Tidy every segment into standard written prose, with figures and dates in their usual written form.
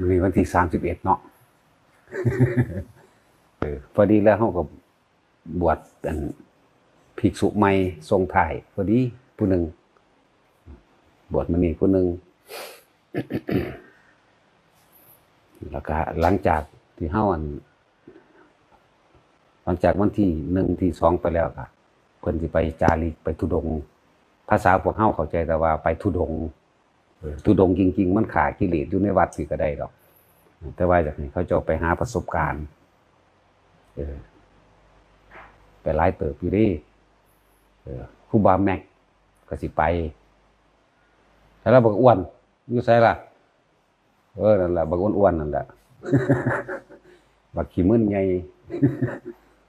มีวันที่31เนาะพอดีแล้วเขาก็บวชเป็นภิกษุใหม่ทรงถ่ายพอดีผู้หนึ่งบวชมานี่ผู้หนึ่งแล้วก็หลังจากที่เฮาหลังจากวันที่1ที่2ไปแล้วก็เพิ่นสิไปจาริกไปธุดงค์ภาษาพวกเฮาเข้าใจแต่ว่าไปธุดงค์ธุดงค์จริงๆมันขากิเลสอยู่ในวัดสิก็ได้ดอกแต่ว่าจากนี้เขาจะไปหาประสบการณ์ไปหลายเติบอยู่ดิครูบาแม็กก็สิไปแล้วบักอ้วนอยู่ไสล่ะนั่นแหละบักอ้วนๆนั่นแหละ บักขี้มึนใหญ่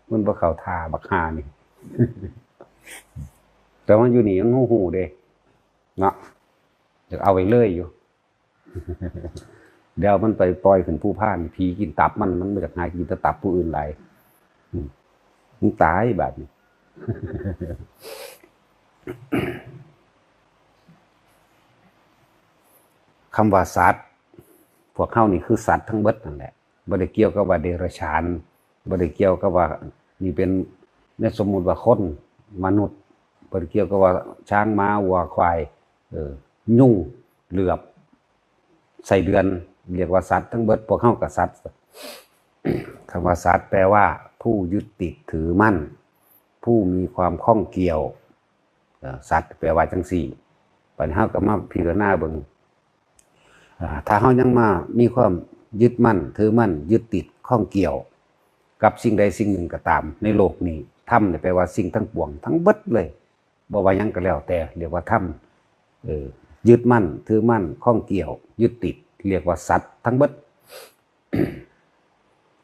มันบ่เข้าท่าบักห่านี่ แต่มันอยู่นี่มันหูเด้เนาะอยากเอาไปเลยอยู่ เดี๋ยวมันไปปล่อยขึ้นผู้พานผีกินตับมันมาจากหากินแต่ตับผู้อื่นหลายมันตายแบบนี้ คำว่าสัตว์พวกเข้านี่คือสัตว์ทั้งเบิดนั่นแหละบ่ได้เกี่ยวกับว่าเดรัจฉานบ่ได้เกี่ยวกับว่านี่เป็นในสมมุติว่าคนมนุษย์บ่ได้เกี่ยวกับว่าช้างม้าวัวควายยุ่งเหลือบไส้เดือนเรียกว่าสัตว์ทั้งเบิดพวกเข้ากับสัตว์ คำว่าสัตว์แปลว่าผู้ยึดติดถือมั่นผู้มีความข้องเกี่ยวสัตว์แปลว่าจังสี่ปัญหาก็มาพิจารณาเบิ่งถ้าเฮายังมามีความยึดมั่นถือมั่นยึดติดข้องเกี่ยวกับสิ่งใดสิ่งหนึ่งก็ตามในโลกนี้ธรรมเนี่ยแปลว่าสิ่งทั้งปวงทั้งเบิดเลยบ่ว่าหยังก็แล้วแต่เรียกว่าธรรมยึดมั่นถือมั่นข้องเกี่ยวยึดติดเรียกว่าสัตว์ทั้งเบิด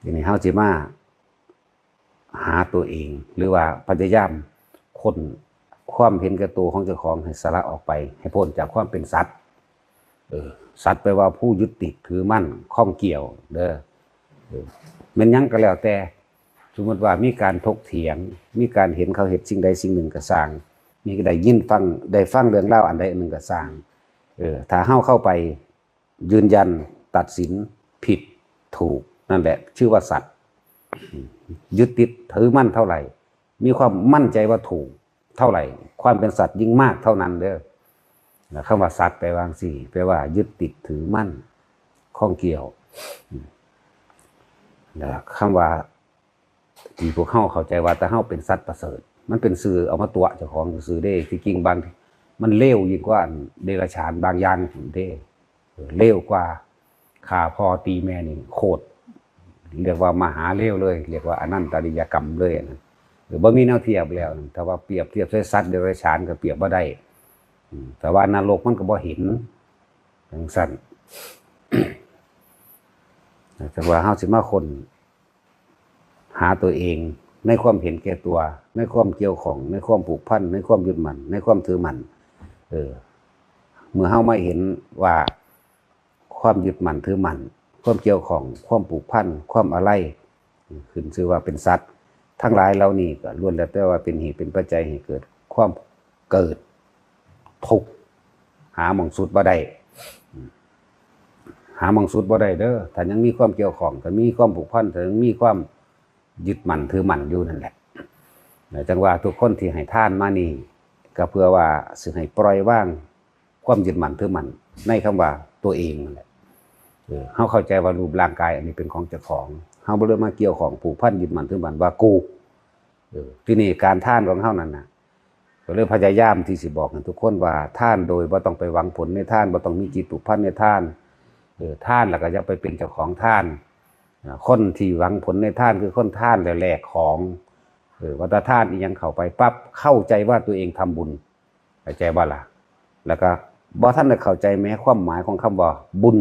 ทีนี้เฮาสิมาหาตัวเองหรือว่าพยายามคนความเห็นแก่ตัวของเจ้าของให้สละออกไปให้พ้นจากความเป็นสัตว์สัตว์แปลว่าผู้ยึดติดถือมั่นข้องเกี่ยวเด้อมันยังก็แล้วแต่สมมติว่ามีการถกเถียงมีการเห็นเขาเห็นสิ่งใดสิ่งหนึ่งก็สร้างมีก็ได้ยินฟังได้ฟังเรื่องเล่าอันใดอันหนึ่งก็สร้างถ้าเข้าไปยืนยันตัดสินผิดถูกนั่นแหละชื่อว่าสัตว์ยึดติดถือมั่นเท่าไหร่มีความมั่นใจว่าถูกเท่าไหร่ความเป็นสัตว์ยิ่งมากเท่านั้นเด้อคำว่าสัตว์แปลว่าสี่แปลว่ายึดติดถือมั่นข้องเกี่ยวคำว่าที่พวกเข้าใจว่าแต่เข้าเป็นสัตว์ประเสริฐมันเป็นสื่อเอามาตัวเจ้าของสื่อได้ที่จริงบางมันเลวยิ่งกว่าเดรัจฉานบางอย่างได้เลวกว่าฆ่าพ่อตีแม่นี่โคตรเรียกว่ามหาเลวเลยเรียกว่าอนันตริยกรรมเลยนะหรือบ่มีแนวเทียบแล้วแต่ว่าเปรียบเทียบใช้สัตว์เดรัจฉานก็เปรียบบ่ได้แต่ว่านรกมันก็บ่เห็นจังซั่น แต่ว่าเฮาสิมาคนหาตัวเองในความเห็นแก่ตัวในความเกี่ยวของในความผูกพันในความยึดมั่นในความถือมั่นเมื่อเฮามาเห็นว่าความยึดมั่นถือมั่นความเกี่ยวของความผูกพันความอะไรขึ้นชื่อว่าเป็นสัตว์ทั้งหลายเหล่านี้ก็ล้วนแล้วแต่ว่าเป็นเหตุเป็นปัจจัยให้เกิดความเกิดทุกข์หาหม่องสุดบ่ได้หาหม่องสุดบ่ได้เด้อถ้ายังมีความเกี่ยวข้องถ้ามีความผูกพันถ้ายังมีความยึดมั่นถือมั่นอยู่นั่นแหละจังว่าทุกคนที่ให้ทานมานี่ก็เพื่อว่าสิให้ปล่อยว่างความยึดมั่นถือมั่นในคำว่าตัวเองนั่นแหละเฮาเข้าใจว่ารูปร่างกายอันนี้เป็นของเจ้าของเฮาบ่ได้มาเกี่ยวของผูกพันยึดมั่นถือมั่นว่ากูที่นี่การทานของเฮานั่นน่ะก็เลยพยายามที่สิบอกกันทุกคนว่าทานโดยบ่ต้องไปหวังผลในทานบ่ต้องมีจิตผูกพันในทานทานแล้วก็อย่าไปเป็นเจ้าของทานคนที่หวังผลในทานคือคนทานแล้วแลกของวัตทานอีหยังเข้าไปปั๊บเข้าใจว่าตัวเองทำบุญเข้าใจบ่ล่ะแล้วก็บ่ท่านได้เข้าใจแม้ความหมายของคำว่าบุญ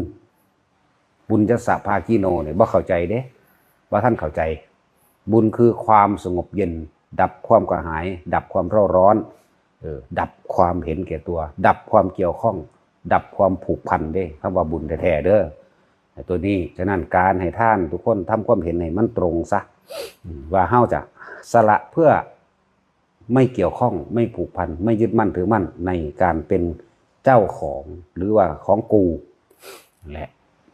บุญจะสะภาคีโนเนี่ยบ่เข้าใจเด้บ่ท่านเข้าใจบุญคือความสงบเย็นดับความกระหายดับความเร่าร้อนดับความเห็นแก่ตัวดับความเกี่ยวข้องดับความผูกพันเด้คำว่าบุญแท้ๆเด้อตัวนี้ฉะนั้นการให้ท่านทุกคนทำความเห็นให้มันตรงซะว่าเฮาจะสละเพื่อไม่เกี่ยวข้องไม่ผูกพันไม่ยึดมั่นถือมั่นในการเป็นเจ้าของหรือว่าของกูแหละ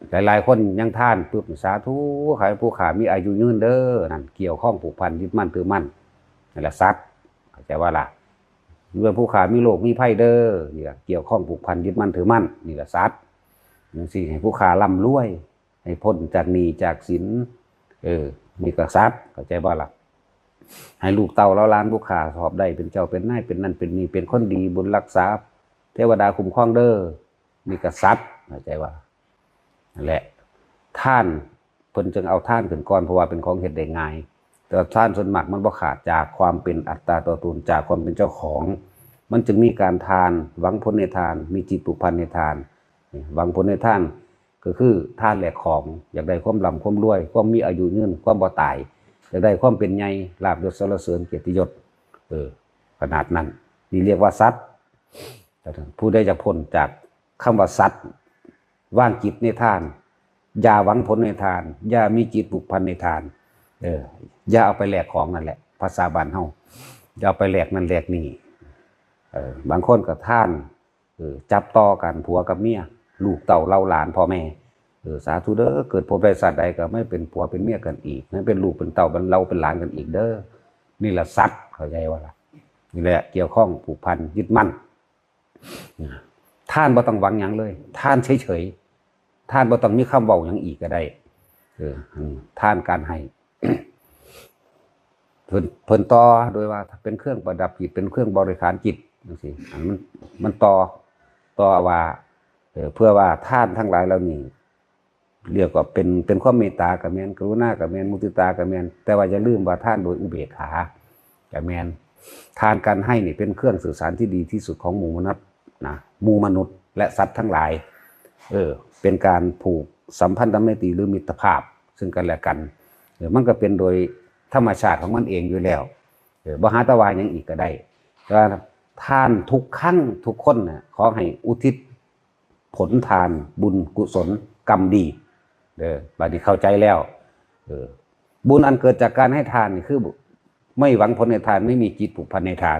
หลายๆคนยังท่านปุ๊บสาธุขายผู้ขามีอายุยืนเด้อนั่นเกี่ยวข้องผูกพันยึดมั่นถือมั่นนั่นแหละสัตว์เข้าใจว่าล่ะเมื่อผู้ขามีโรคมีภัยเด้อนี่เกี่ยวข้องผูกพันยึดมั่นถือมั่นนี่แหละสัตว์นั่นสิให้ผู้ขาร่ำรวยให้พ้นจากหนี้จากสินนี่ก็สัตว์เข้าใจว่าล่ะให้ลูกเต่าแล้วล้านผู้ขาสอบได้เป็นเจ้าเป็นนายเป็นนั่นเป็นนี่เป็นคนดีบุญรักษาเทวดาคุ้มครองเด้อนี่ก็สัตว์เข้าใจว่านั่นแหละท่านเพิ่นจึงเอาท่านขึ้นก่อนเพราะว่าเป็นของเฮ็ดได้ง่ายแต่ท่านส่วนมากมันบ่ขาดจากความเป็นอัตตาตัวตนจากความเป็นเจ้าของมันจึงมีการทานหวังผลในทานมีจิตผูกพันในทานหวังผลในทานก็คือทานแหลกของอยากได้ความร่ำความรวยความมีอายุยืนความบ่ตายอยากได้ความเป็นใหญ่ลาภยศสรรเสริญเกียรติยศขนาดนั้นนี่เรียกว่าสัตว์ผู้ใดจะพ้นจากคำว่าสัตว์ว่างจิตในทานอย่าหวังผลในทานอย่ามีจิตผูกพันในทานอย่าเอาไปแลกของนั่นแหละภาษาบ้านเฮาอย่าเอาไปแลกนั่นแลกนี่บางคนก็ท่านจับต่อกันผัวกับเมียลูกเต่าเล่าหลานพ่อแม่สาธุเด้อเกิดพบได้สัตว์ใดก็ไม่เป็นผัวเป็นเมียกันอีกไม่เป็นลูกเป็นเต่าเป็นเราเป็นหลานกันอีกเด้อนี่แหละสัตว์เข้าใจว่าล่ะนี่แหละเกี่ยวข้องผูกพันยึดมั่นท่านบ่ต้องหวังหยังเลยท่านเฉยๆท่านบ่ต้องมีคำเว้าหยังอีกก็ได้ท่านการให้ เพิ่นต่อโดยว่าเป็นเครื่องประดับจิตเป็นเครื่องบริการจิตจังซี่มันต่อว่าเพื่อว่าท่านทั้งหลายเหล่านี้เรียกว่าเป็นความเมตตากับแม่นกรุณากับแม่นมุทิตากับแม่นแต่ว่าอย่าลืมว่าท่านโดยอุเบกขากับแม่นทานการให้นี่เป็นเครื่องสื่อสารที่ดีที่สุดของหมู่มนุษย์นะหมู่มนุษย์และสัตว์ทั้งหลายเป็นการผูกสัมพันธไมตรีหรือมิตรภาพซึ่งกันและกันมันก็เป็นโดยธรรมชาติของมันเองอยู่แล้วบ่หาตะวายยังอีกก็ได้แต่ว่าท่านทุกครั้งทุกคนน่ะขอให้อุทิศผลทานบุญกุศลกรรมดีบัดนี้เข้าใจแล้วบุญอันเกิดจากการให้ทานนี่คือไม่หวังผลในทานไม่มีจิตผูกพันในทาน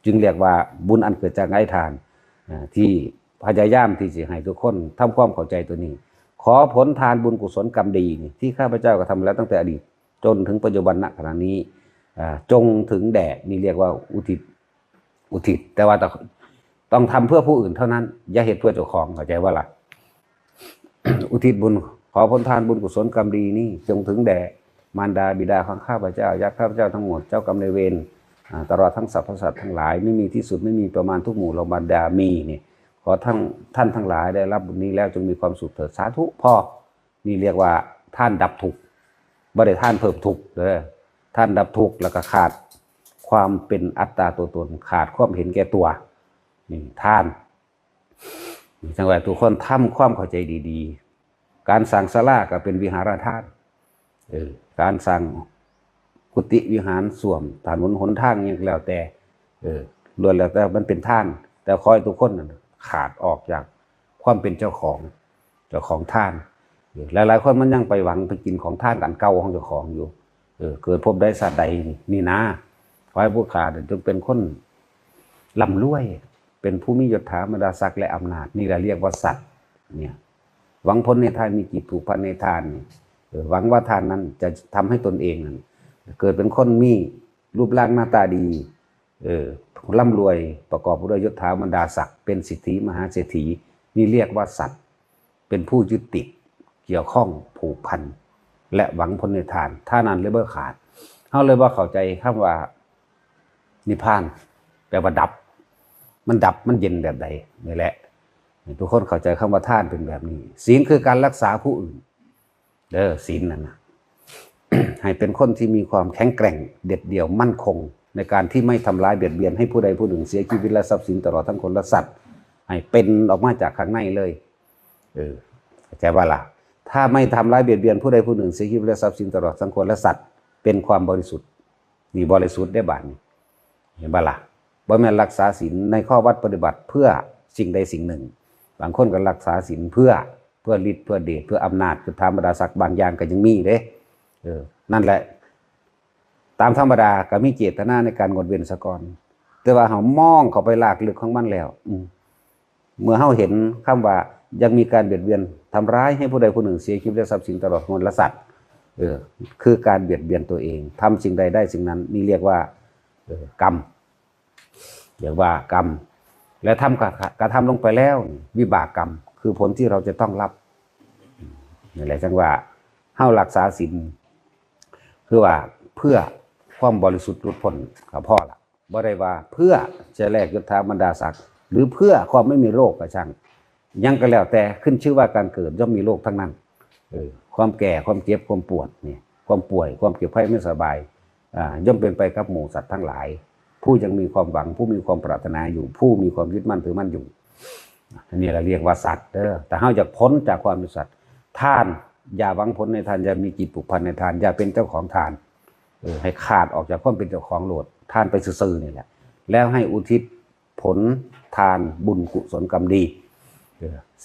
จึงเรียกว่าบุญอันเกิดจากให้ทานที่พยายามที่จะให้ทุกคนทำความเข้าใจตัวนี้ขอผลทานบุญกุศลกรรมดีนี่ที่ข้าพเจ้าก็ทำแล้วตั้งแต่อดีตจนถึงปัจจุบันณขณะนี้จงถึงแด่นี่เรียกว่าอุทิศแต่ว่าต้องทำเพื่อผู้อื่นเท่านั้นอย่าเหตุเพื่อเจ้าของเข้าใจว่าล่ะ อุทิศบุญขอผลทานบุญกุศลกรรมดีนี่จงถึงแด่มารดาบิดาของข้าพเจ้าญาติข้าพเจ้าทั้งหมดเจ้ากรรมนายเวรตลอดทั้งสรรพสัตว์ทั้งหลายไม่มีที่สุดไม่มีประมาณทุกหมู่เราบรรดามีนี่ขอท่านทั้งหลายได้รับบุญนี้แล้วจงมีความสุขเถิดสาธุพ่อนี่เรียกว่าท่านดับทุกข์บ่ได้ท่านเพิ่มทุกข์ท่านดับทุกข์แล้วก็ขาดความเป็นอัตตาตัวตนขาดความเห็นแก่ตัวนี่ท่านจังหวะทุกคนทำความเข้าใจดีๆการสร้างศาลาก็เป็นวิหารทานการสร้างกุฏิวิหารส้วมถนนหนทางอย่างแล้วแต่ล้วนแล้วแต่มันเป็นท่านแต่คอยทุกคนขาดออกจากความเป็นเจ้าของท่านหลายๆคนมันยังไปหวังไปกินของท่านกันเก่าของเจ้าของอยู่เกิดพบได้สัตว์ใดนี่นะขอให้ผู้ขาดจงเป็นคนร่ำรวยเป็นผู้มียศถาบรรดาศักดิ์และอำนาจนี่แหละเรียกว่าสัตว์เนี่ยหวังผลในทานมีจิตผูกพันในทานหวังว่าทานนั้นจะทำให้ตนเองนั้นเกิดเป็นคนมีรูปร่างหน้าตาดีร่ำรวยประกอบด้วยยศถาบรรดาศักดิ์เป็นสิทธิมหาเศรษฐีนี่เรียกว่าสัตว์เป็นผู้ยึดติดเกี่ยวข้องผูกพันและหวังผลในทานถ้านั้นเลยเบ่ขาดเขาเลยว่าเข้าใจคำว่านิพพานแปลว่าดับมันดับมันเย็นแบบใดนี่แหละทุกคนเข้าใจคำว่าทานเป็นแบบนี้ศีลคือการรักษาผู้อื่นศีลนั่นนะ ให้เป็นคนที่มีความแข็งแกร่งเด็ดเดี่ยวมั่นคงในการที่ไม่ทำร้ายเบียดเบียนให้ผู้ใดผู้หนึ่งเสียชีวิตและทรัพย์สินตลอดทั้งคนและสัตว์ให้เป็นออกมาจากข้างในเลยเข้าใจว่าล่ะถ้าไม่ทำร้ายเบียดเบียนผู้ใดผู้หนึ่งเสียชีวิตและทรัพย์สินตลอดทั้งคนและสัตว์เป็นความบริสุทธิ์นี่บริสุทธิ์ได้บาดเห็นบ่ล่ะบ่แม่นรักษาศีลในข้อวัดปฏิบัติเพื่อสิ่งใดสิ่งหนึ่งบางคนก็รักษาศีลเพื่อฤทธิ์เพื่อเดชเพื่ออำนาจเพื่อธรรมดาศักดิ์บางอย่างก็ยังมีเด้นั่นแหละตามธรรมดาก็มีเจตนาในการงดเว้นซะก่อนแต่ว่าเฮามองเข้าไปลากลึกของมันแล้วเมื่อเฮาเห็นคำว่ายังมีการเบียดเบียน ทำร้ายให้ผู้ใดผู้หนึ่งเสียชีวิตและทรัพย์สินตลอดคนและสัตว์คือการเบียดเบียนตัวเองทำสิ่งใดได้สิ่งนั้นนี่เรียกว่ากรรมเรียกว่ากรรมและทำกระทำลงไปแล้ววิบากกรรมคือผลที่เราจะต้องรับนี่แหละจังว่าเฮารักษาศีลคือว่าเพื่อความบริสุทธิ์หลุดพ้นกับพ่อละบ่ได้ว่าเพื่อจะแลกยศถาบรรดาศักดิ์หรือเพื่อความไม่มีโรคกระช่างยังก็แล้วแต่ขึ้นชื่อว่าการเกิดย่อมมีโรคทั้งนั้นความแก่ความเจ็บความปวดนี่ความป่วยความเจ็บไข้ไม่สบายย่อมเป็นไปกับหมู่สัตว์ทั้งหลายผู้ยังมีความหวังผู้มีความปรารถนาอยู่ผู้มีความยึดมั่นถือมั่นอยู่อันนี้เราเรียกว่าสัตว์แต่เฮาอยากพ้นจากความเป็นสัตว์ท่านอย่าหวังผลในทานอย่ามีจิตผูกพันในทานอย่าเป็นเจ้าของทานให้ขาดออกจากความเป็นเจ้าของโลดทานไปซื่อๆนี่แหละแล้วให้อุทิศผลทานบุญกุศลกรรมดี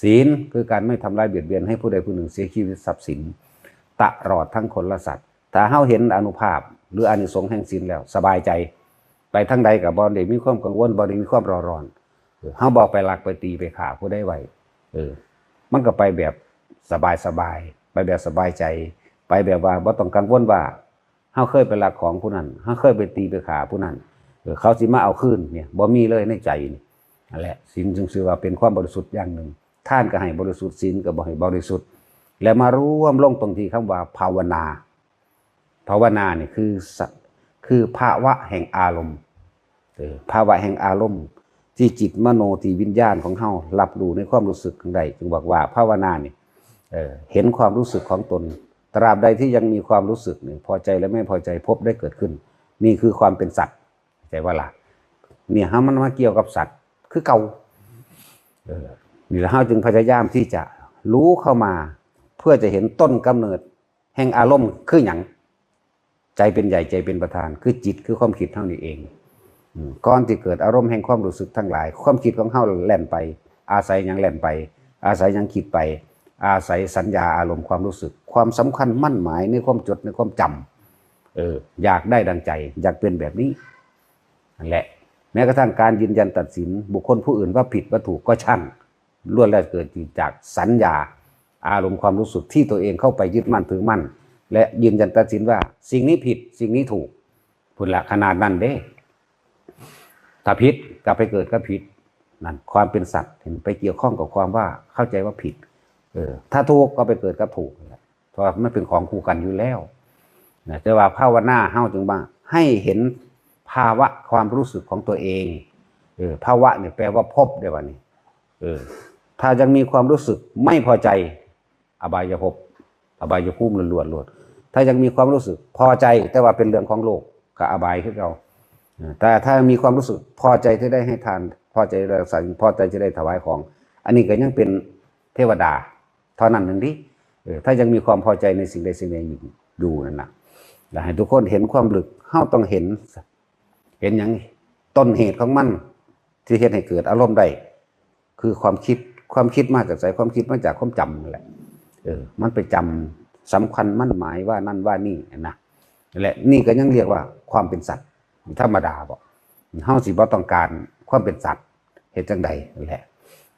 ศีลคือการไม่ทำร้ายเบียดเบียนให้ผู้ใดผู้หนึ่งเสียชีวิตทรัพย์สินตลอดทั้งคนและสัตว์ถ้าเฮาเห็นอานุภาพหรืออานิสงส์แห่งศีลแล้วสบายใจไปทั้งใดกับบอลเด็กมีความกังวลบอลเด็กมีความร้อนเฮาบอกไปลักไปตีไปข่าผู้ได้ไวมันก็ไปแบบสบายไปแบบสบายใจไปแบบว่าบ่ต้องกังวลว่าเฮาเคยไปลักของผู้นั้นเฮาเคยไปตีไปข่าผู้นั้นเขาสิมาเอาคืนเนี่ยบ่มีเลยในใจนี่นั่นแหละศีลจึงชื่อว่าเป็นความบริสุทธิ์อย่างหนึ่งท่านก็ให้บริสุทธิ์ศีลก็บ่ให้บริสุทธิ์แล้วมาร่วมลงตรงที่คำว่าภาวนานี่คือภาวะแห่งอารมณ์ภาวะแห่งอารมณ์ที่จิตมโนที่วิญญาณของเฮารับรู้ในความรู้สึกของใดจึงบอกว่าภาวนานี่เห็นความรู้สึกของตนตราบใดที่ยังมีความรู้สึกนี่พอใจและไม่พอใจพบได้เกิดขึ้นนี่คือความเป็นสัตว์ใจว่าล่ะเนี่ยมันมาเกี่ยวกับสัตว์คือเก่านี่แล้วเฮาจึงพยายามที่จะรู้เข้ามาเพื่อจะเห็นต้นกำเนิดแห่งอารมณ์คือหยังใจเป็นใหญ่ใจเป็นประธานคือจิตคือความคิดเท่านี้เองก่อนที่เกิดอารมณ์แห่งความรู้สึกทั้งหลายความคิดของเฮาแล่นไปอาศัยหยังแล่นไปอาศัยหยังคิดไปอาศัยสัญญาอารมณ์ความรู้สึกความสำคัญมั่นหมายในความจดในความจำอยากได้ดังใจอยากเป็นแบบนี้นั่นแหละแม้กระทั่งการยืนยันตัดสินบุคคลผู้อื่นว่าผิดว่าถูกก็ช่างล้วนแล้วเกิดจากสัญญาอารมณ์ความรู้สึกที่ตัวเองเข้าไปยึดมั่นถือมั่นและยืนยันตัดสินว่าสิ่งนี้ผิดสิ่งนี้ถูกพุ่นละขนาดนั้นเด้ถ้าผิดกลับไปเกิดก็ผิดนั่นความเป็นสัตว์เห็นไปเกี่ยวข้องกับความว่าเข้าใจว่าผิดถ้าถูกก็ไปเกิดก็ถูกเพราะมันเป็นของคู่กันอยู่แล้วนะแต่ว่าภาวนาเฮาจึงว่าให้เห็นภาวะความรู้สึกของตัวเองภาวะเนี่ยแปลว่าพบได้ว่านี่ถ้ายังมีความรู้สึกไม่พอใจอบายภพอบายภูมิล้วนๆถ้ายังมีความรู้สึกพอใจแต่ว่าเป็นเรื่องของโลกกับอบายคือเราแต่ถ้ามีความรู้สึกพอใจที่ได้ให้ทานพอใจได้รักษาพอใจจะได้ถวายของอันนี้ก็ยังเป็นเทวดาเท่านั้นหนึ่งดิถ้ายังมีความพอใจในสิ่งใดสิ่งหนึ่งอยู่นั่นนะและให้ทุกคนเห็นความลึกเฮาต้องเห็นอย่างต้นเหตุของมันที่เฮ็ดให้เกิดอารมณ์ได้คือความคิดมาจากใจความคิดมาจากความจำนั่นแหละมันไปจำสำคัญมั่นหมายว่านั่นว่านี่นะนั่นแหละนี่ก็ยังเรียกว่าความเป็นสัตว์ธรรมดาบอกเฮาสิบ่ต้องการความเป็นสัตว์เหตุจังใดนั่นแหละ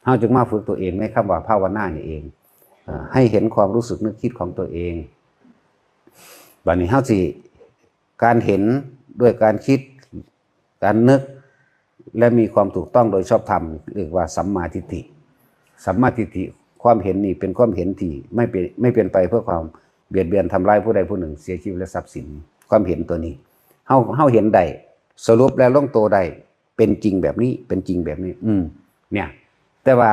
เฮาจึงมาฝึกตัวเองในคำว่าภาวนานี่เองให้เห็นความรู้สึกนึกคิดของตัวเองบัดนี้เฮาสิการเห็นด้วยการคิดการนึกและมีความถูกต้องโดยชอบธรรมเรียกว่าสัมมาทิฏฐิสัมมาทิฏฐิความเห็นนี่เป็นความเห็นที่ไม่เป็นไปเพื่อความเบียดเบียนทำร้ายผู้ใดผู้หนึ่งเสียชีวิตและทรัพย์สินความเห็นตัวนี้เฮาเห็นได้สรุปแล้วลงตัวได้เป็นจริงแบบนี้เป็นจริงแบบนี้เนี่ยแต่ว่า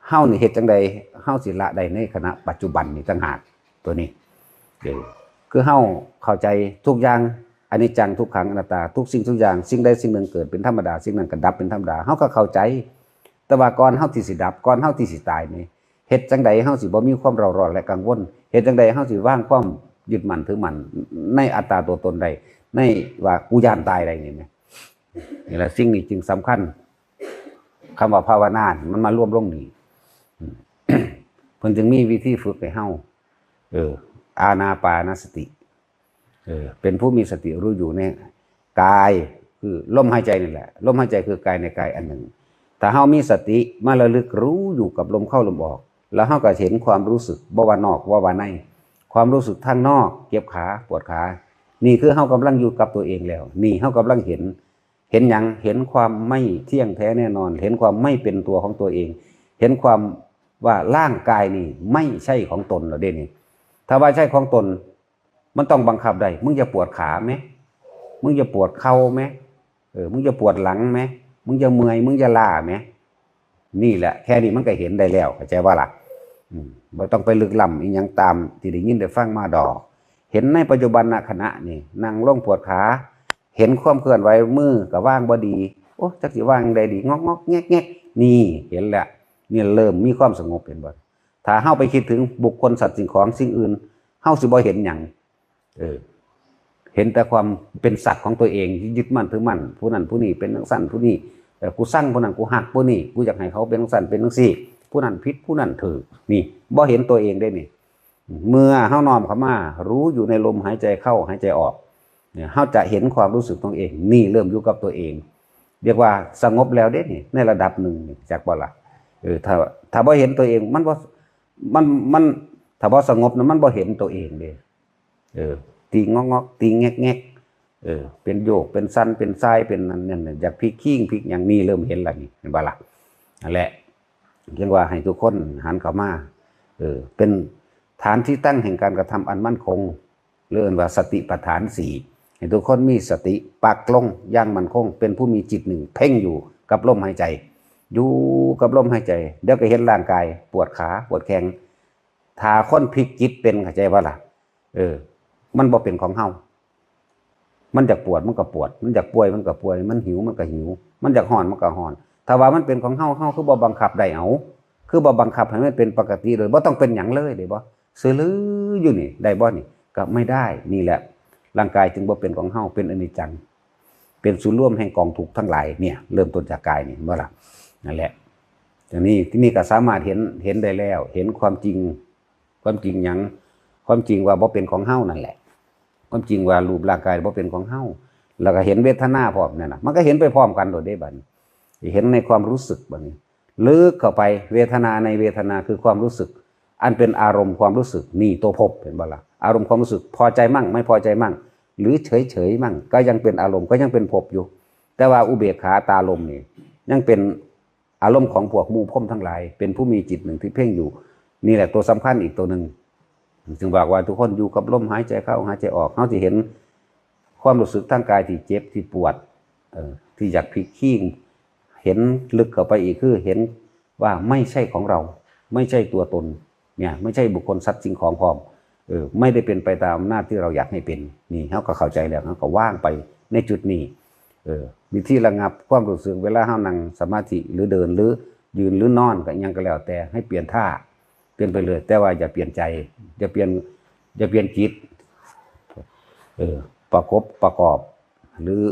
เฮานี่เฮ็ดจังใดเฮาสิละได้ในขณะปัจจุบันนี่ต่างหากตัวนี้คือเฮาเข้าใจทุกอย่างอนิจจังทุกขังอนัตตาทุกสิ่งทุกอย่างสิ่งใดสิ่งหนึ่งเกิดเป็นธรรมดาสิ่งนั้นก็ดับเป็นธรรมดาเฮาก็เข้าใจแต่ว่าก่อนเฮาที่สิดับก่อนเฮาที่สิตายนี่เฮ็ดจังใดเฮาสิบ่มีความเร่าร้อนและกังวลเฮ็ดจังใดเฮาสิวางความยึดมั่นถือมั่นในอัตตาตัวตนใดในว่ากูย่านตายใดนี่แหมนี่แหละสิ่งนี้จึงสำคัญคำว่าภาวนามันมาร่วมลงนี่เพิ่นจึงมีวิธีฝึกให้เฮาอานาปานสติเป็นผู้มีสติรู้อยู่ในกายคือลมหายใจนี่แหละลมหายใจคือกายในกายอันหนึ่งถ้าเฮามีสติมาระลึกรู้อยู่กับลมเข้าลมออก แล้วเฮาก็เห็นความรู้สึกบ่ว่านอกว่าในความรู้สึกทางนอกเจ็บขาปวดขานี่คือเฮากำลังอยู่กับตัวเองแล้วนี่เฮากำลังเห็นหยังเห็นความไม่เที่ยงแท้แน่นอนเห็นความไม่เป็นตัวของตัวเองเห็นความว่าร่างกายนี่ไม่ใช่ของตนแล้วเด้นี่ถ้าว่าใช่ของตนมันต้องบังคับได้มึงจะปวดขาไหมมึงจะปวดเข่าไหมมึงจะปวดหลังไหมมึงจะเมื่อยมึงจะล้าไหมนี่แหละแค่นี้มันก็เห็นได้แล้วเข้าใจว่าล่ะบ่ต้องไปลึกล้ำอีหยังตามที่ได้ยินได้ฟังมาดอกเห็นในปัจจุบันขณะนี่นั่งลงปวดขาเห็นความเคลื่อนไหวมือก็ว่างบ่ดีโอ้จักสิว่างได้ดีงอกๆแงกๆนี่เห็นแล้วนี่เริ่มมีความสงบเห็นบ่ถ้าเฮาไปคิดถึงบุคคลสัตว์สิ่งของสิ่งอื่นเฮาสิบ่เห็นหยังเห็นแต่ความเป็นสัตว์ของตัวเองยึดมั่นถือมั่นผู้นั้นผู้นี้เป็นจังซั่นผู้นี้แต่กูสั่งผู้นั้นกูหักผู้นี้กูอยากให้เขาเป็นจังซั่นเป็นจังซี่ผู้นั้นผิดผู้นั้นถูกนี่บ่เห็นตัวเองได้นี่เมื่อเฮาน้อมเข้ามารู้อยู่ในลมหายใจเข้าหายใจออกเนี่ยเฮาจะเห็นความรู้สึกตัวเองนี่เริ่มอยู่กับตัวเองเรียกว่าสงบแล้วเด้นี่ในระดับหนึ่งจากบ่ล่ะถ้าบ่เห็นตัวเองมันบ่มันถ้าบ่สงบนะมันบ่เห็นตัวเองเด้ตีงอกตีแงกเป็นโยกเป็นสั้นเป็นทรายเป็นนั่นเนี่ยอยากพลิกขิ้งพลิกอย่างนี้เริ่มเห็นแล้วนี่เห็นบ่ล่ะนั่นแหละเรียกว่าให้ทุกคนหันเข้ามาเป็นฐานที่ตั้งแห่งการกระทำอันมั่นคงเรียกว่าสติปัฏฐาน4ให้ทุกคนมีสติปักลงอย่างมั่นคงเป็นผู้มีจิตหนึ่งเพ่งอยู่กับลมหายใจอยู่กับลมหายใจเดี๋ยวก็เห็นร่างกายปวดขาปวดแข้งถ้าคนพลิกจิตเป็นเข้าใจว่าล่ะมันบ่เป็นของเฮามันอยากปวดมันก็ปวดมันอยากป่วยมันก็ป่วยมันหิวมันก็หิวมันอยากฮ้อนมันก็ฮ้อนถ้าว่ามันเป็นของเฮาคือบ่บังคับได้เอาคือบ่บังคับให้มันเป็นปกติเลยบ่ต้องเป็นหยังเลยได้บ่ซื่อลืออยู่นี่ได้บ่นี่ก็ไม่ได้นี่แหละร่างกายจึงบ่เป็นของเฮาเป็นอนิจจังเป็นศูนย์รวมแห่งกองทุกข์ทั้งหลายเนี่ยเริ่มต้นจากกายนี่บ่ล่ะนั่นแหละทีนี้ที่นี่ก็สามารถเห็นได้แล้วเห็นความจริงหยังความจริงว่าบ่เป็นของเฮานั่นแหละความจริงว่ารูปร่างกายบ่เป็นของเฮาแล้วก็เห็นเวทนาพร้อมนั่นน่ะมันก็เห็นไปพร้อมกันโดดได้บัดนี้เห็นในความรู้สึกบัดนี้ลึกเข้าไปเวทนาในเวทนาคือความรู้สึกอันเป็นอารมณ์ความรู้สึกนี่ตัวภพเห็นบ่ล่ะอารมณ์ความรู้สึกพอใจมั่งไม่พอใจมั่งหรือเฉยมั่งก็ยังเป็นอารมณ์ก็ยังเป็นภพอยู่แต่ว่าอุเบกขาตาลมนี่ยังเป็นอารมณ์ของพวกหมู่พรหมทั้งหลายเป็นผู้มีจิตหนึ่งที่เพ่งอยู่นี่แหละตัวสำคัญอีกตัวนึงจึงบอกว่าทุกคนอยู่กับลมหายใจเข้าหายใจออกเขาจะเห็นความรู้สึกทางกายที่เจ็บที่ปวดที่อยากพลิกขิ้งเห็นลึกเข้าไปอีกคือเห็นว่าไม่ใช่ของเราไม่ใช่ตัวตนเนี่ยไม่ใช่บุคคลสัตว์สิ่งของพร้อมไม่ได้เป็นไปตามอำนาจที่เราอยากให้เป็นนี่เขาก็เข้าใจแล้วเขาก็ว่างไปในจุดนี้วิธีระงับความรู้สึกเวลาเขานั่งสมาธิหรือเดินหรือยืนหรือนอนก็ยังก็แล้วแต่ให้เปลี่ยนท่าเปลี่ยนไปเลยแต่ว่าอย่าเปลี่ยนใจอย่าเปลี่ยนจิตประกอบหรือ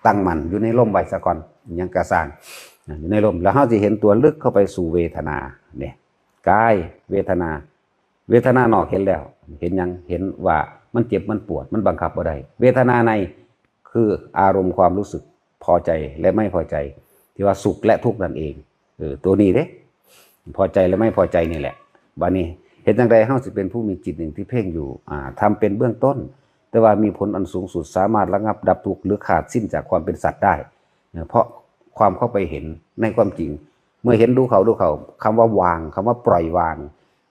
ตั้งมั่นอยู่ในลมไว้ซะก่อนยังกระสร้างอยู่ในลมแล้วเราจะเห็นตัวลึกเข้าไปสู่เวทนาเนี่ยกายเวทนานอกเห็นแล้วเห็นยังเห็นว่ามันเจ็บมันปวดมันบังคับบ่ได้เวทนาในคืออารมณ์ความรู้สึกพอใจและไม่พอใจที่ว่าสุขและทุกข์นั่นเองตัวนี้เด้พอใจและไม่พอใจนี่แหละบัดนี้เห็นจังใดเฮาสิเป็นผู้มีจิตหนึ่งที่เพ่งอยู่ทำเป็นเบื้องต้นแต่ว่ามีผลอันสูงสุดสามารถระงับดับทุกข์หรือขาดสิ้นจากความเป็นสัตว์ได้เพราะความเข้าไปเห็นในความจริงเมื่อเห็นดูเขาคำว่าวางคำว่าปล่อยวาง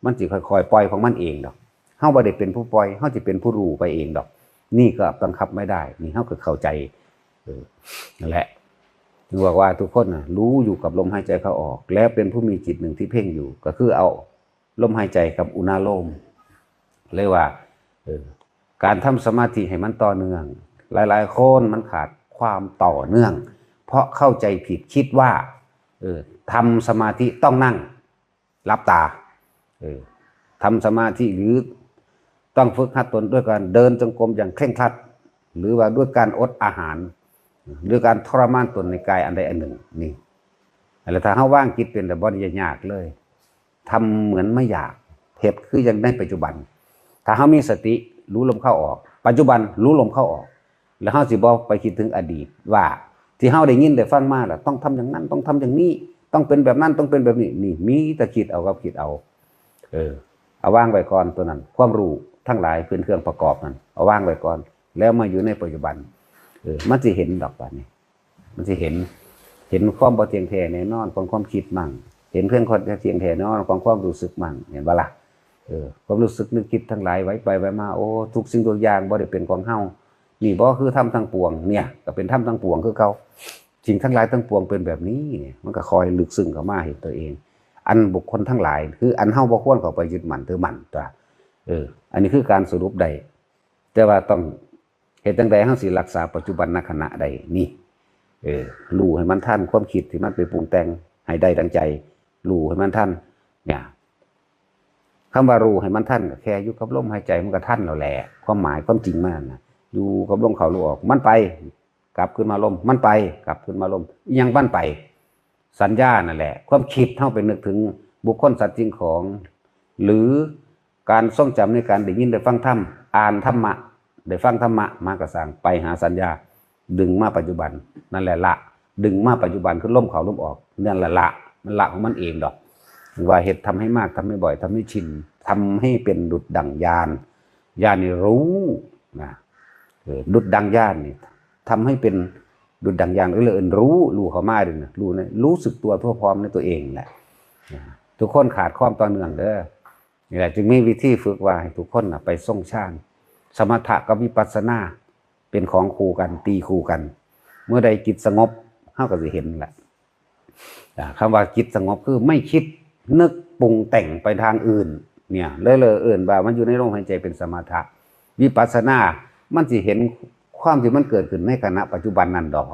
มันสิค่อยๆปล่อยของมันเองดอกเฮาบ่ได้เป็นผู้ปล่อยเฮาสิเป็นผู้รู้ไปเองดอกนี่ก็บังคับไม่ได้นี่เฮาก็เข้าใจนั่นแหละถึงบอกว่าทุกคนรู้อยู่กับลมหายใจเข้าออกแล้วเป็นผู้มีจิตหนึ่งที่เพ่งอยู่ก็คือเอาลมหายใจกับอุณาโลมเลยว่าการทำสมาธิให้มันต่อเนื่องหลายๆคนมันขาดความต่อเนื่องเพราะเข้าใจผิดคิดว่าทำสมาธิต้องนั่งหลับตาทำสมาธิหรือต้องฝึกหัดตนด้วยการเดินจงกรมอย่างเคร่งครัดหรือว่าด้วยการอดอาหารด้วยการทรมานตนในกายอันใดอันหนึ่งนี่แล้วถ้าเขาว่างจิตเป็นแต่บ่ได้ยากเลยทำเหมือนไม่อยากเหตุคือยังในปัจจุบันถ้าเขามีสติรู้ลมเข้าออกปัจจุบันรู้ลมเข้าออกแล้วเขาสิบ่ไปคิดถึงอดีตว่าที่เขาได้ยินได้ฟังมาแล้วต้องทำอย่างนั้นต้องทำอย่างนี้ ต้องเป็นแบบนั้นต้องเป็นแบบนี้นี่มีแต่คิดเอากับคิดเอาเอาว่างไว้ก่อนตัวนั้นความรู้ทั้งหลายเป็นเครื่องประกอบนั้นเอาว่างไว้ก่อนแล้วมาอยู่ในปัจจุบันมันจะเห็นดอกบัดนี้มันจะเห็นความบ่เที่ยงแท้แน่นอนของความคิดมั่งเห็นเรื่องความเที่ยงแท้แน่นอนของความรู้สึกมั่งเห็นบ่ล่ะความรู้สึกนึกคิดทั้งหลายไว้ไปไว้มาโอ้ทุกสิ่งทุกอย่างบ่ได้เป็นของเฮานี่บ่คือธรรมทั้งปวงเนี่ยก็เป็นธรรมทั้งปวงคือเก่าสิ่งทั้งหลายทั้งปวงเป็นแบบนี้เนี่ยมันก็คอยลึกซึ้งเข้ามาเห็นตัวเองอันบุคคลทั้งหลายคืออันเฮาบ่ควรเข้าไปยึดมั่นถือมั่นตัวอันนี้คือการสรุปได้แต่ว่าต้องเฮ็ดจังได๋เฮาสิรักษาปัจจุบันณขณะใดนี่รู้ให้มันทันความคิดที่มันไปปรุงแต่งให้ได้ดังใจรู้ให้มันทันเนี่ยคำว่ารู้ให้มันทันก็แค่อยู่กับลมหายใจมันก็ทันแล้วแหละความหมายความจริงมันนะอยู่กับลมเข้าลมออกมันไปกลับขึ้นมาลมมันไปกลับขึ้นมาลมยังมันไปสัญญานั่นแหละความคิดเท่าไปนึกถึงบุคคลสัตว์จริงของหรือการทรงจำในการได้ยินได้ฟังธรรมอ่านธรรมะได้ฟังธรรมะมากระสังไปหาสัญญาดึงมาปัจจุบันนั่นแหละละดึงมาปัจจุบันคือลมเข้าลมออกนั่นแหละละมันละของมันเองดอกว่าเหตุทำให้มากทำให้บ่อยทำให้ชินทำให้เป็นดุจดั่งญาณนี่รู้นะดุจดั่งญาณนี่ทำให้เป็นดุจดั่งญาณรู้เข้ามาด้วยนะรู้สึกตัวทั่วพร้อมในตัวเองแหละทุกคนขาดความต่อเนื่องเด้อนี่แหละจึงมีวิธีฝึกว่าให้ทุกคนไปทรงฌานสมถะกับวิปัสสนาเป็นของคู่กันตีคู่กันเมื่อใดจิตสงบเฮาก็สิเห็นแหละคำว่าจิตสงบคือไม่คิดนึกปรุงแต่งไปทางอื่นเนี่ยเลยเอื่นว่ามันอยู่ในลมหายใจเป็นสมถะวิปัสสนามันสิเห็นความที่มันเกิดขึ้นในขณะปัจจุบันนั้นดอก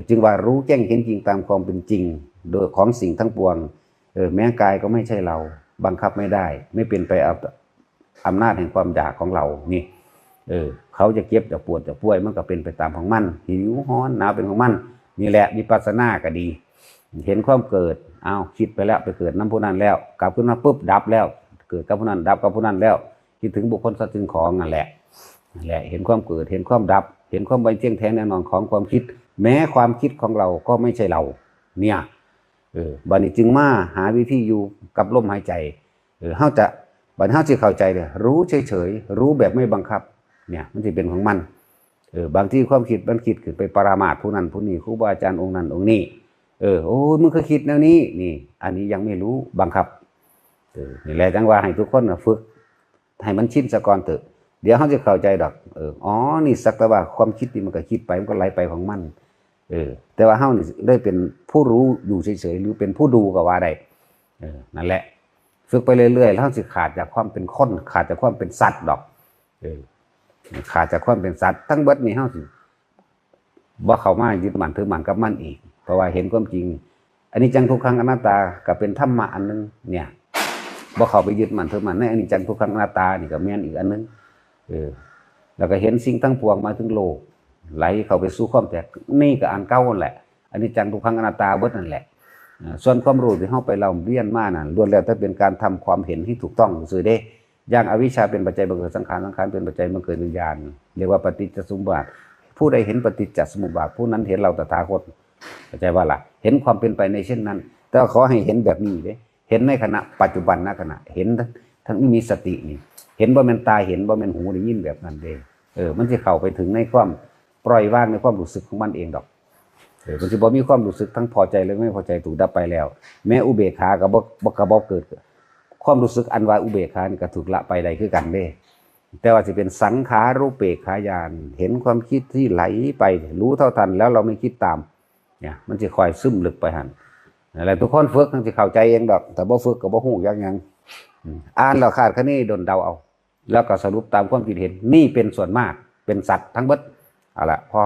จึงว่ารู้แจ้งเห็นจริงตามความเป็นจริงโดยของสิ่งทั้งปวงแม้กายก็ไม่ใช่เราบังคับไม่ได้ไม่เป็นไปอำนาจแห่งความอยากของเรานี่เขาจะเก็บจะปวดจะป่วยมันก็เป็นไปตามของมันหิวร้อนหนาวเป็นของมันนี่แหละวิปัสสนาก็ดีเห็นความเกิดคิดไปแล้วไปเกิดน้ำผู้นั้นแล้วกลับขึ้นมาปุ๊บดับแล้วเกิดกับผู้นั้นดับกับผู้นั้นแล้วคิดถึงบุคคลสัตว์สิ่งของนั่นแหละเห็นความเกิดเห็นความดับเห็นความไม่เที่ยงแท้แน่นอนของความคิดแม้ความคิดของเราก็ไม่ใช่เราเนี่ยบัดนี้จึงมาหาวิธีอยู่กับลมหายใจเฮาจะบัดเฮาสิเข้าใจเลยรู้เฉยๆรู้แบบไม่บังคับเนี่ยมันสิเป็นของมันบางที่ความคิดมันคิดขึ้นไปปรามาสผู้นั้นผู้นี้ครูบาอาจารย์องค์นั้นองค์นี้โอ้มึงเคยคิดแนวนี้นี่อันนี้ยังไม่รู้บังคับนี่แหละจังว่าให้ทุกคนฝึกให้มันชินซะก่อนเถอะเดี๋ยวเขาจะเข้าใจดอกนี่สักแต่ว่าความคิดนี่มันก็คิดไปมันก็ไหลไปของมันแต่ว่าเฮานี่ได้เป็นผู้รู้อยู่เฉยๆหรือเป็นผู้ดูก็ว่าได้นั่นแหละฝึกไปเรื่อยๆแล้วเฮาสิขาดจากความเป็นคนขาดจากความเป็นสัตว์ดอกขาดจากความเป็นสัตว์ทั้งเบิดนี่เฮาสิบ่เข้ามายึดมั่นถือมั่นกับมันอีกเพราะว่าเห็นความจริงอันนี้จังทุกขังอนัตตาก็เป็นธรรมะอันนึงเนี่ยบ่เข้าไปยึดมั่นถือมั่นในอันนี้จังทุกขังอนัตตานี่ก็แม่นอีกอันนึงแล้วก็เห็นสิ่งทั้งปวงมาถึงโลกไหลเข้าไปสู่ความแตกนี่ก็อันเก่านั่นแหละอันนี้จังทุกขังอนัตตาเบิดนั่นแหละส่วนความรู้ที่เฮาไปเล่าเรียนมานั่นล้วนแล้วแต่เป็นการทำความเห็นที่ถูกต้องซื่อเด้อย่างอวิชชาเป็นปัจจัยบังเกิดสังขารสังขารเป็นปัจจัยบังเกิดวิญญาณเรียกว่าปฏิจจสมุปบาทผู้ใดเห็นปฏิจจสมุปบาทผู้นั้นเห็นเราตถาคตเข้าใจว่าล่ะเห็นความเป็นไปในเช่นนั้นแต่ขอให้เห็นแบบนี้เด้เห็นในขณะปัจจุบันณขณะเห็นทั้งมีสตินี่เห็นบ่แม่นตาเห็นบ่แม่นหูได้ยินแบบนั้นเด้มันสิเข้าไปถึงในความปล่อยวางในความรู้สึกของมันเองดอกมันสิบ่มีความรู้สึกทั้งพอใจและไม่พอใจถูกดับไปแล้วแม้อุเบกขาก็บ่เกิดความรู้สึกอันว่าอุเบกขานี่ก็ถูกละไปได้คือกันเด้แต่ว่าสิเป็นสังขารูปเปกขายานเห็นความคิดที่ไหลไปรู้เท่าทันแล้วเราไม่คิดตามเนี่ยมันสิค่อยซึมลึกไปหั่นอะไรทุกคนฝึกทั้งสิเข้าใจเองดอกแต่บ่ฝึกก็บ่ฮู้จักหยังอ่านแล้วคาดคะเนดนเดาเอาแล้วก็สรุปตามความคิดเห็นนี่เป็นส่วนมากเป็นสัตว์ทั้งเบิดเอาล่ะพอ